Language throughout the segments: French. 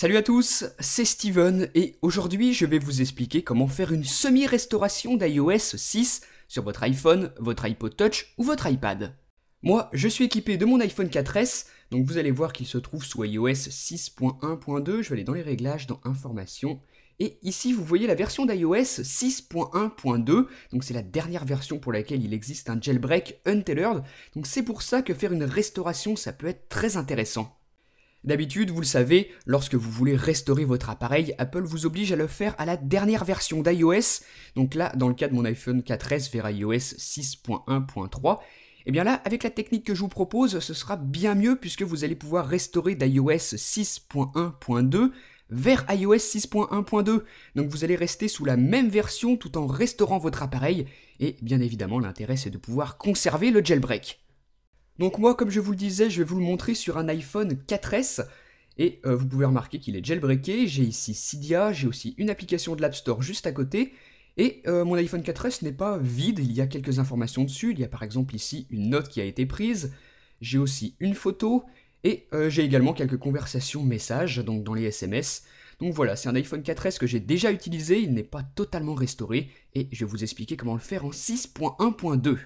Salut à tous, c'est Steven et aujourd'hui je vais vous expliquer comment faire une semi-restauration d'iOS 6 sur votre iPhone, votre iPod Touch ou votre iPad. Moi, je suis équipé de mon iPhone 4S, donc vous allez voir qu'il se trouve sous iOS 6.1.2, je vais aller dans les réglages, dans Informations, et ici vous voyez la version d'iOS 6.1.2, donc c'est la dernière version pour laquelle il existe un jailbreak untethered, donc c'est pour ça que faire une restauration ça peut être très intéressant. D'habitude, vous le savez, lorsque vous voulez restaurer votre appareil, Apple vous oblige à le faire à la dernière version d'iOS. Donc là, dans le cas de mon iPhone 4S vers iOS 6.1.3, et bien là, avec la technique que je vous propose, ce sera bien mieux puisque vous allez pouvoir restaurer d'iOS 6.1.2 vers iOS 6.1.2. Donc vous allez rester sous la même version tout en restaurant votre appareil. Et bien évidemment, l'intérêt c'est de pouvoir conserver le jailbreak. Donc moi, comme je vous le disais, je vais vous le montrer sur un iPhone 4S, et vous pouvez remarquer qu'il est jailbreaké, j'ai ici Cydia, j'ai aussi une application de l'App Store juste à côté, et mon iPhone 4S n'est pas vide, il y a quelques informations dessus, il y a par exemple ici une note qui a été prise, j'ai aussi une photo, et j'ai également quelques conversations messages, donc dans les SMS. Donc voilà, c'est un iPhone 4S que j'ai déjà utilisé, il n'est pas totalement restauré, et je vais vous expliquer comment le faire en 6.1.2.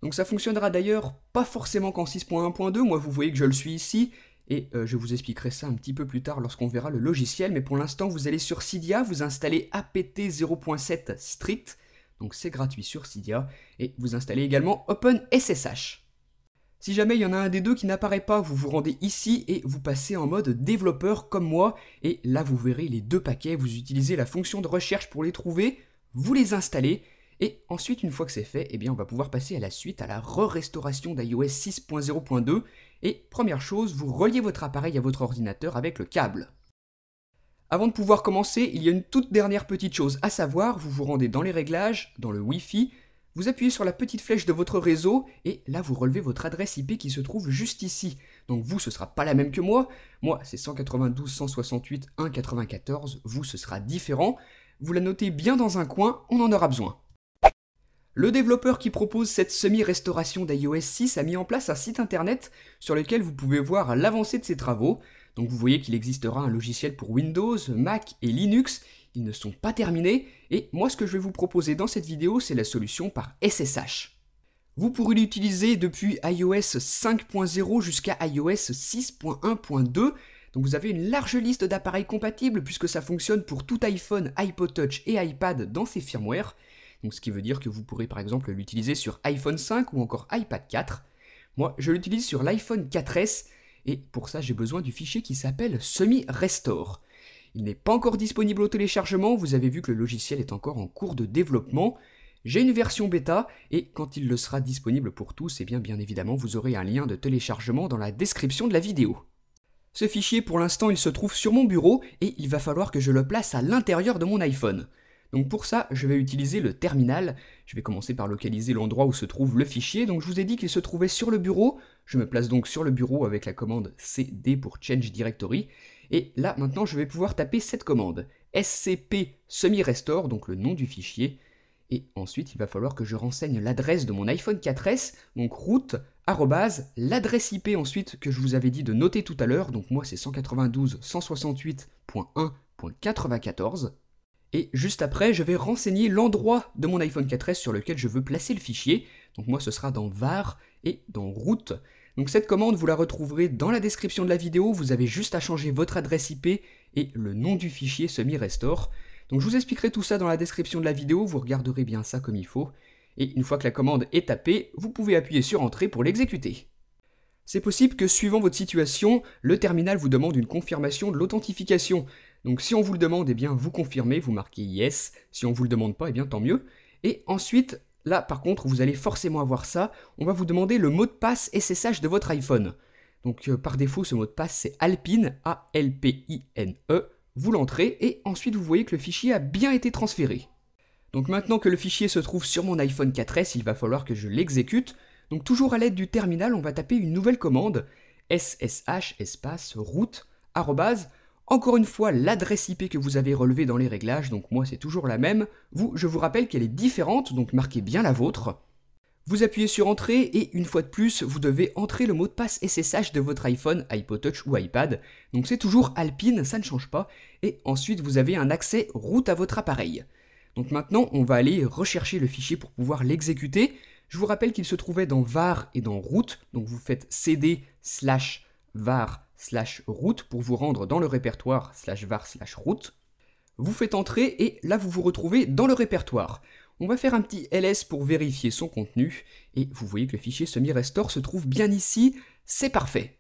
Donc ça fonctionnera d'ailleurs pas forcément qu'en 6.1.2, moi vous voyez que je le suis ici, et je vous expliquerai ça un petit peu plus tard lorsqu'on verra le logiciel, mais pour l'instant vous allez sur Cydia, vous installez apt 0.7 strict, donc c'est gratuit sur Cydia, et vous installez également OpenSSH. Si jamais il y en a un des deux qui n'apparaît pas, vous vous rendez ici et vous passez en mode développeur comme moi, et là vous verrez les deux paquets, vous utilisez la fonction de recherche pour les trouver, vous les installez, et ensuite, une fois que c'est fait, eh bien, on va pouvoir passer à la suite, à la re-restauration d'iOS 6.0.2. Et première chose, vous reliez votre appareil à votre ordinateur avec le câble. Avant de pouvoir commencer, il y a une toute dernière petite chose, à savoir, vous vous rendez dans les réglages, dans le Wi-Fi, vous appuyez sur la petite flèche de votre réseau, et là vous relevez votre adresse IP qui se trouve juste ici. Donc vous, ce sera pas la même que moi c'est 192.168.1.94, vous, ce sera différent. Vous la notez bien dans un coin, on en aura besoin. Le développeur qui propose cette semi-restauration d'iOS 6 a mis en place un site internet sur lequel vous pouvez voir l'avancée de ses travaux. Donc vous voyez qu'il existera un logiciel pour Windows, Mac et Linux. Ils ne sont pas terminés et moi ce que je vais vous proposer dans cette vidéo c'est la solution par SSH. Vous pourrez l'utiliser depuis iOS 5.0 jusqu'à iOS 6.1.2. Donc vous avez une large liste d'appareils compatibles puisque ça fonctionne pour tout iPhone, iPod Touch et iPad dans ces firmwares. Donc ce qui veut dire que vous pourrez par exemple l'utiliser sur iPhone 5 ou encore iPad 4. Moi, je l'utilise sur l'iPhone 4S et pour ça j'ai besoin du fichier qui s'appelle semi-restore. Il n'est pas encore disponible au téléchargement, vous avez vu que le logiciel est encore en cours de développement. J'ai une version bêta et quand il le sera disponible pour tous, eh bien évidemment vous aurez un lien de téléchargement dans la description de la vidéo. Ce fichier pour l'instant il se trouve sur mon bureau et il va falloir que je le place à l'intérieur de mon iPhone. Donc pour ça, je vais utiliser le terminal. Je vais commencer par localiser l'endroit où se trouve le fichier. Donc je vous ai dit qu'il se trouvait sur le bureau. Je me place donc sur le bureau avec la commande cd pour Change Directory. Et là, maintenant, je vais pouvoir taper cette commande. scp semi-restore, donc le nom du fichier. Et ensuite, il va falloir que je renseigne l'adresse de mon iPhone 4S. Donc root, l'adresse IP ensuite que je vous avais dit de noter tout à l'heure. Donc moi, c'est 192.168.1.94. Et juste après, je vais renseigner l'endroit de mon iPhone 4S sur lequel je veux placer le fichier. Donc moi, ce sera dans var et dans root. Donc cette commande, vous la retrouverez dans la description de la vidéo. Vous avez juste à changer votre adresse IP et le nom du fichier semi-restore. Donc je vous expliquerai tout ça dans la description de la vidéo. Vous regarderez bien ça comme il faut. Et une fois que la commande est tapée, vous pouvez appuyer sur Entrée pour l'exécuter. C'est possible que suivant votre situation, le terminal vous demande une confirmation de l'authentification. Donc si on vous le demande, eh bien vous confirmez, vous marquez Yes. Si on ne vous le demande pas, eh bien tant mieux. Et ensuite, là par contre, vous allez forcément avoir ça. On va vous demander le mot de passe SSH de votre iPhone. Donc par défaut, ce mot de passe c'est Alpine, A-L-P-I-N-E. Vous l'entrez et ensuite vous voyez que le fichier a bien été transféré. Donc maintenant que le fichier se trouve sur mon iPhone 4S, il va falloir que je l'exécute. Donc toujours à l'aide du terminal, on va taper une nouvelle commande, ssh espace root arrobase, encore une fois l'adresse IP que vous avez relevée dans les réglages, donc moi c'est toujours la même. Vous, je vous rappelle qu'elle est différente, donc marquez bien la vôtre. Vous appuyez sur Entrée et une fois de plus, vous devez entrer le mot de passe SSH de votre iPhone, iPod Touch ou iPad. Donc c'est toujours Alpine, ça ne change pas. Et ensuite, vous avez un accès root à votre appareil. Donc maintenant, on va aller rechercher le fichier pour pouvoir l'exécuter. Je vous rappelle qu'il se trouvait dans var et dans root. Donc vous faites cd/var/root pour vous rendre dans le répertoire /var/root. Vous faites entrer et là vous vous retrouvez dans le répertoire. On va faire un petit ls pour vérifier son contenu et vous voyez que le fichier semi-restore se trouve bien ici, c'est parfait.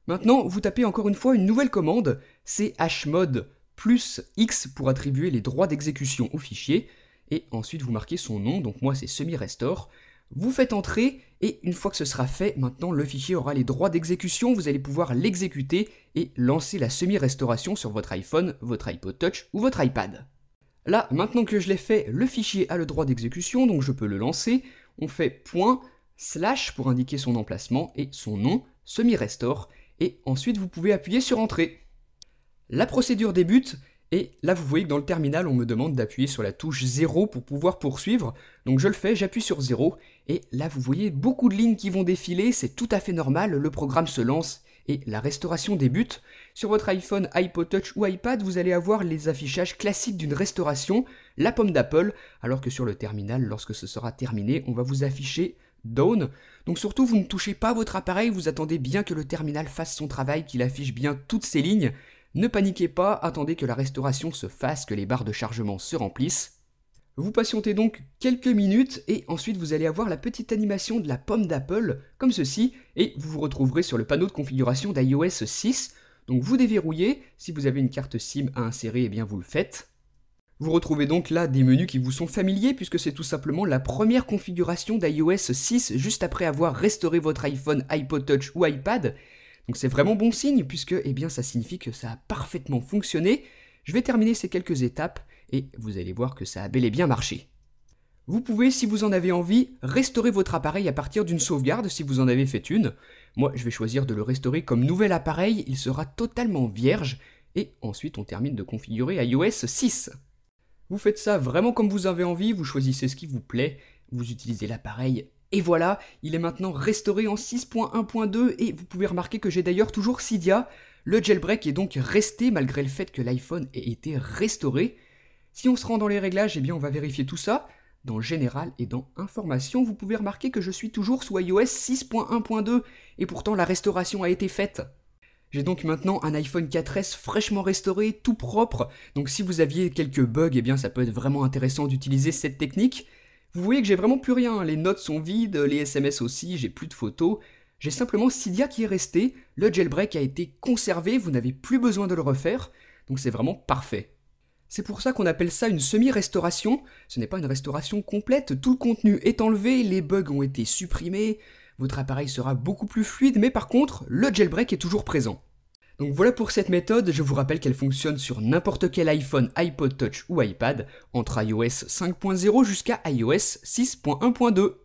Maintenant vous tapez encore une fois une nouvelle commande, c'est chmod plus x pour attribuer les droits d'exécution au fichier et ensuite vous marquez son nom, donc moi c'est semi-restore. Vous faites entrer et une fois que ce sera fait, maintenant le fichier aura les droits d'exécution, vous allez pouvoir l'exécuter et lancer la semi-restauration sur votre iPhone, votre iPod Touch ou votre iPad. Là, maintenant que je l'ai fait, le fichier a le droit d'exécution, donc je peux le lancer. On fait // pour indiquer son emplacement et son nom, semi-restore, et ensuite vous pouvez appuyer sur Entrée. La procédure débute, et là vous voyez que dans le terminal on me demande d'appuyer sur la touche 0 pour pouvoir poursuivre, donc je le fais, j'appuie sur 0, et là vous voyez beaucoup de lignes qui vont défiler, c'est tout à fait normal, le programme se lance et la restauration débute. Sur votre iPhone, iPod Touch ou iPad, vous allez avoir les affichages classiques d'une restauration, la pomme d'Apple, alors que sur le terminal, lorsque ce sera terminé, on va vous afficher Down. Donc surtout, vous ne touchez pas votre appareil, vous attendez bien que le terminal fasse son travail, qu'il affiche bien toutes ces lignes. Ne paniquez pas, attendez que la restauration se fasse, que les barres de chargement se remplissent. Vous patientez donc quelques minutes et ensuite vous allez avoir la petite animation de la pomme d'Apple, comme ceci, et vous vous retrouverez sur le panneau de configuration d'iOS 6. Donc vous déverrouillez, si vous avez une carte SIM à insérer, eh bien vous le faites. Vous retrouvez donc là des menus qui vous sont familiers puisque c'est tout simplement la première configuration d'iOS 6 juste après avoir restauré votre iPhone, iPod Touch ou iPad. Donc c'est vraiment bon signe puisque eh bien, ça signifie que ça a parfaitement fonctionné. Je vais terminer ces quelques étapes et vous allez voir que ça a bel et bien marché. Vous pouvez, si vous en avez envie, restaurer votre appareil à partir d'une sauvegarde si vous en avez fait une. Moi, je vais choisir de le restaurer comme nouvel appareil, il sera totalement vierge et ensuite on termine de configurer iOS 6. Vous faites ça vraiment comme vous avez envie, vous choisissez ce qui vous plaît, vous utilisez l'appareil et voilà, il est maintenant restauré en 6.1.2 et vous pouvez remarquer que j'ai d'ailleurs toujours Cydia. Le jailbreak est donc resté malgré le fait que l'iPhone ait été restauré. Si on se rend dans les réglages, eh bien on va vérifier tout ça. Dans Général et dans Information, vous pouvez remarquer que je suis toujours sous iOS 6.1.2 et pourtant la restauration a été faite. J'ai donc maintenant un iPhone 4S fraîchement restauré, tout propre, donc si vous aviez quelques bugs, eh bien ça peut être vraiment intéressant d'utiliser cette technique. Vous voyez que j'ai vraiment plus rien, les notes sont vides, les SMS aussi, j'ai plus de photos. J'ai simplement Cydia qui est resté, le jailbreak a été conservé, vous n'avez plus besoin de le refaire, donc c'est vraiment parfait. C'est pour ça qu'on appelle ça une semi-restauration, ce n'est pas une restauration complète, tout le contenu est enlevé, les bugs ont été supprimés, votre appareil sera beaucoup plus fluide, mais par contre, le jailbreak est toujours présent. Donc voilà pour cette méthode, je vous rappelle qu'elle fonctionne sur n'importe quel iPhone, iPod Touch ou iPad, entre iOS 5.0 jusqu'à iOS 6.1.2.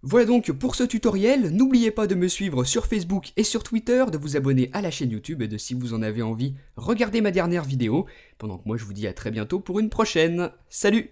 Voilà donc pour ce tutoriel, n'oubliez pas de me suivre sur Facebook et sur Twitter, de vous abonner à la chaîne YouTube et de, si vous en avez envie, regarder ma dernière vidéo, pendant que moi je vous dis à très bientôt pour une prochaine. Salut!